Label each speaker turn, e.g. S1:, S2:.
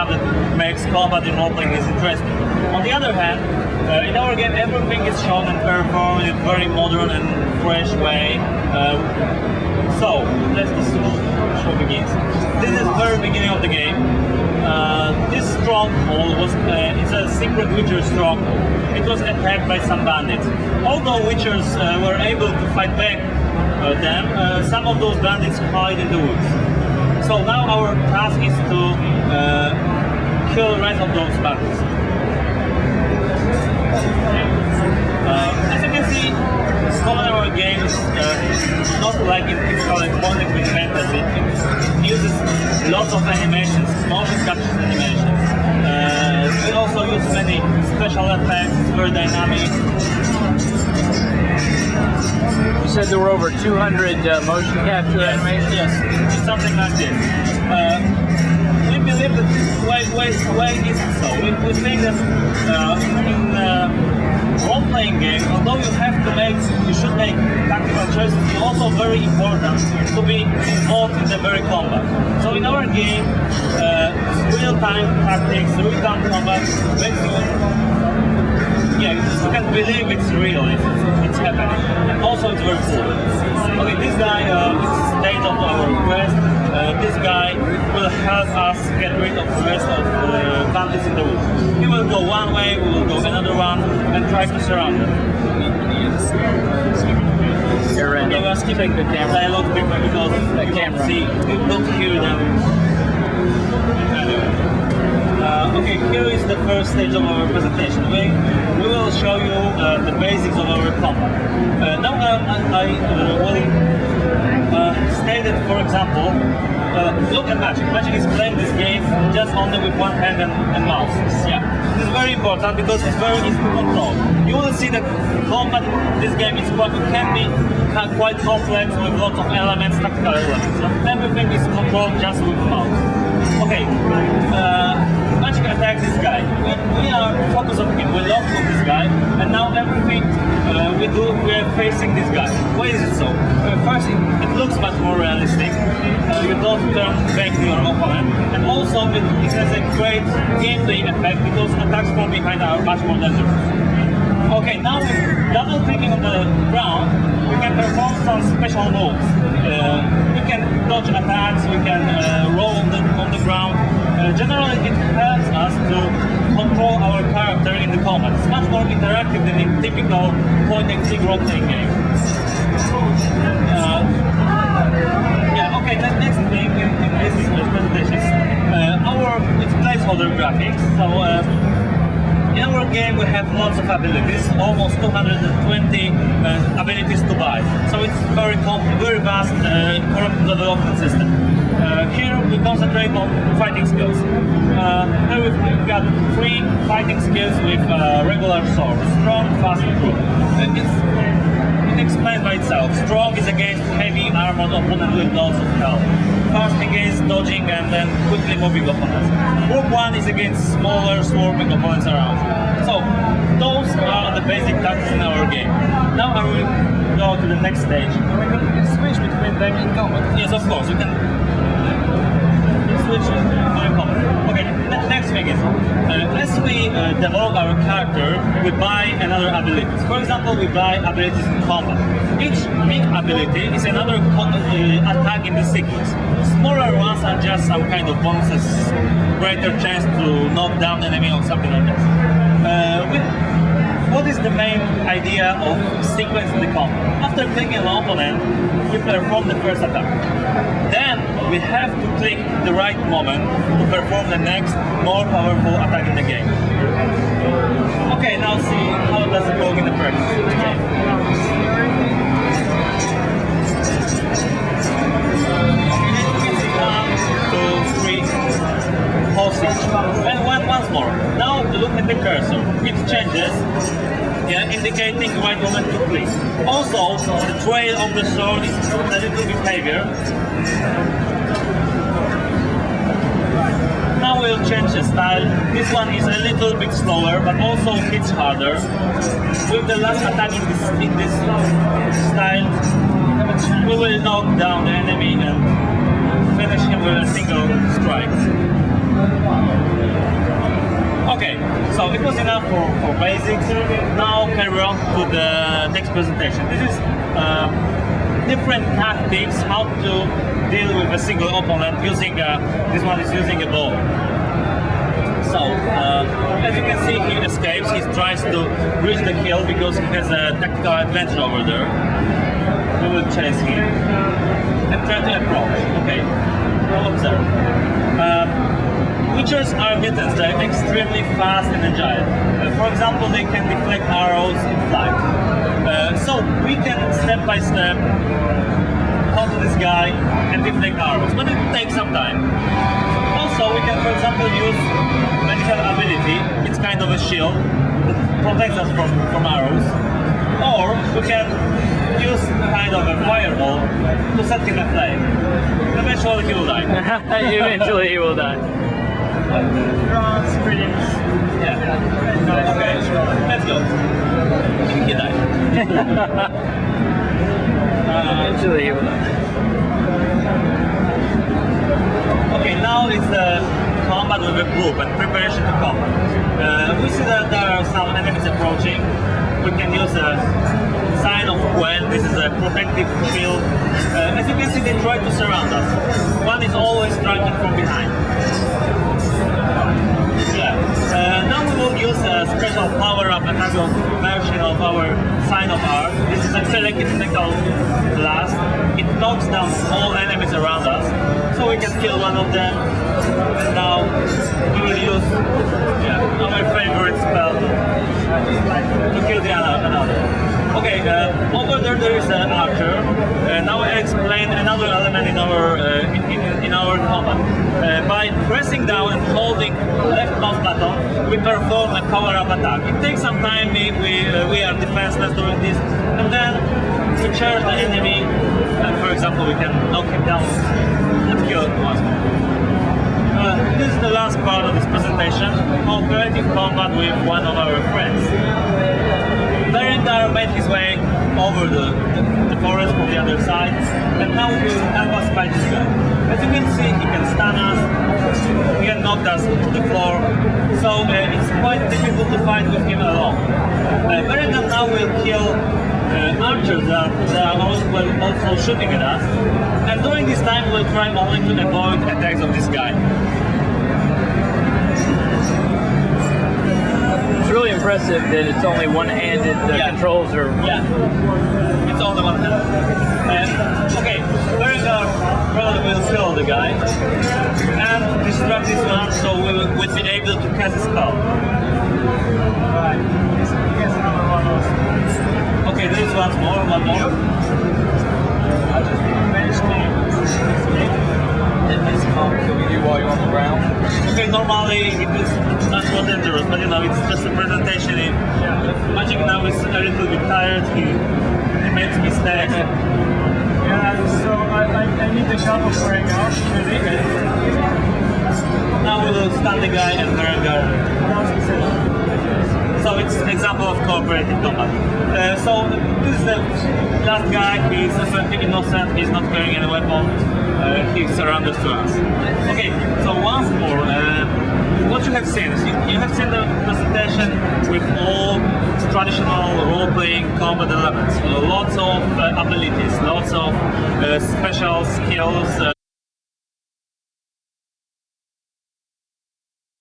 S1: that makes combat in role-playing is interesting. On the other hand, in our game, everything is shown and performed in a very modern and fresh way. So, let's just show begins. This is the very beginning of the game. This stronghold it's a secret Witcher stronghold. It was attacked by some bandits. Although Witchers were able to fight back them, some of those bandits hide in the woods. So now our task is to kill the rest of those bandits. As you can see, our game is not like in typical point and click fantasy. It uses lots of animations, motion capture animations. We also use many special effects, it's very dynamic.
S2: You said there were over 200 motion capture animations?
S1: Yes, it's something like this. We believe that why is it so? We think that in role-playing game, although you should make tactical choices, it's also very important to be involved in the very combat. So in our game, real-time tactics, real-time combat makes you can believe it's real, it's happening. And also it's very cool. Okay, this guy is the state of our quest. This guy will help us get rid of the rest of the bandits in the woods. He will go one way, we will go another one, and try to surround them.
S2: Okay,
S1: let's keep
S2: take the camera.
S1: dialogue because you don't see, you don't hear them. Anyway. Okay, here is the first stage of our presentation. We will show you the basics of our combat. Now I will state that, for example, look at Magic. Magic is playing this game just only with one hand and mouse. Yeah. This is very important because it's very easy to control. You will see that combat in this game can be quite complex with lots of elements, tactical elements. So everything is controlled just with the mouse. Okay. Magic attack this guy. We are focused on him. We love this guy, and now everything we are facing this guy. Why is it so? First, it looks much more realistic. You don't turn back to your opponent, and also it has a great gameplay effect because attacks from behind are much more dangerous. Okay, now with double clicking on the ground, we can perform some special moves. We can dodge attacks, we can roll on the ground. Generally, it helps us to control our character in the combat. It's much more interactive than in typical point-and-click role-playing game. Okay, the next thing in this presentation is it's placeholder graphics. So, in our game we have lots of abilities, almost 220 abilities to buy. So it's very vast development system. Here we concentrate on fighting skills. Here we've got 3 fighting skills with regular swords: strong, fast, and brute. It explains by itself. Strong is against heavy armored opponents with lots of health. Fast against dodging and then quickly moving opponents. Group 1 is against smaller swarming opponents around. So those are the basic tactics in our game. Now I will go to the next stage.
S2: We can switch between them in combat.
S1: Yes, of course, you can switch during combat. Okay, next thing is, as we develop our character, we buy another abilities. For example, we buy abilities in combat. Each big ability is another attack in the sequence. Smaller ones are just some kind of bonuses, greater chance to knock down enemy or something like that. What is the main idea of sequence in the combat? After clicking an opponent, we perform the first attack. Then we have to click the right moment to perform the next, more powerful attack in the game. Okay, now see how does it work in the practice. And once more. Now look at the cursor. It changes, indicating the right moment to click. Also, the trail of the sword is a little bit heavier. Now we'll change the style. This one is a little bit slower, but also hits harder. With the last attack in this style, we will knock down the enemy and finish him with a single strike. Okay, so it was enough for basics. Now carry on to the next presentation. This is different tactics how to deal with a single opponent using this one is using a bow. So as you can see, he escapes. He tries to reach the kill because he has a tactical advantage over there. We will chase him and try to approach. Okay, now observe. Witchers are mittens. They're extremely fast and agile. For example, they can deflect arrows in flight. So we can step by step come to this guy and deflect arrows, but it takes some time. Also, we can, for example, use magical ability. It's kind of a shield that protects us from arrows. Or we can use kind of a fireball to set him aflame. Eventually he will die.
S2: Eventually he will die.
S1: Yeah. Okay, let's go. He died.
S2: Eventually he will die.
S1: Okay, now it's the combat with a group and preparation to combat. We see that there are some enemies approaching. We can use a sign of Gwen. This is a protective shield. As you can see, they try to surround us. One is always striking from behind. Yeah. Now we will use a special power-up attack version of our sign of art. This is a telekinetic blast. It knocks down all enemies around us, so we can kill one of them. And now we will use our favorite spell to kill the another. Okay, over there is an archer. Now I explain another element in our combat. By pressing down and holding left mouse button, we perform a power-up attack. It takes some time. We are defenseless doing this, and then we charge the enemy. And for example, we can knock him down and kill him once more. This is the last part of this presentation, cooperative combat with one of our friends. Berengar made his way over the forest from the other side, and now he will help us fight this guy. As you can see, he can stun us, he can knock us to the floor, so it's quite difficult to fight with him alone. Berengar now will kill archers that are also shooting at us, and during this time we'll try only to avoid attacks of this guy.
S2: It's really impressive that it's only one-handed. The controls are...
S1: Yeah, it's only one-handed. Okay, Berengar probably will kill the guy and distract this one, so we'll be able to cast a spell. Alright, here's another one also. Okay, there is one more. I just managed to escape. And this can't kill you while you're on the ground. Okay, normally it is not so dangerous, but you know, it's just a presentation. Magic now is a little bit tired, he makes mistakes. Yeah, so I need the shovel for it now. Now we will stun the guy and Berengar. So it's an example of cooperative combat. So this is the last guy. He's perfectly innocent. He's not carrying any weapon. He surrenders to us. Okay. So once more, what you have seen? You have seen the presentation with all traditional role-playing combat elements. Lots of abilities, lots of special skills.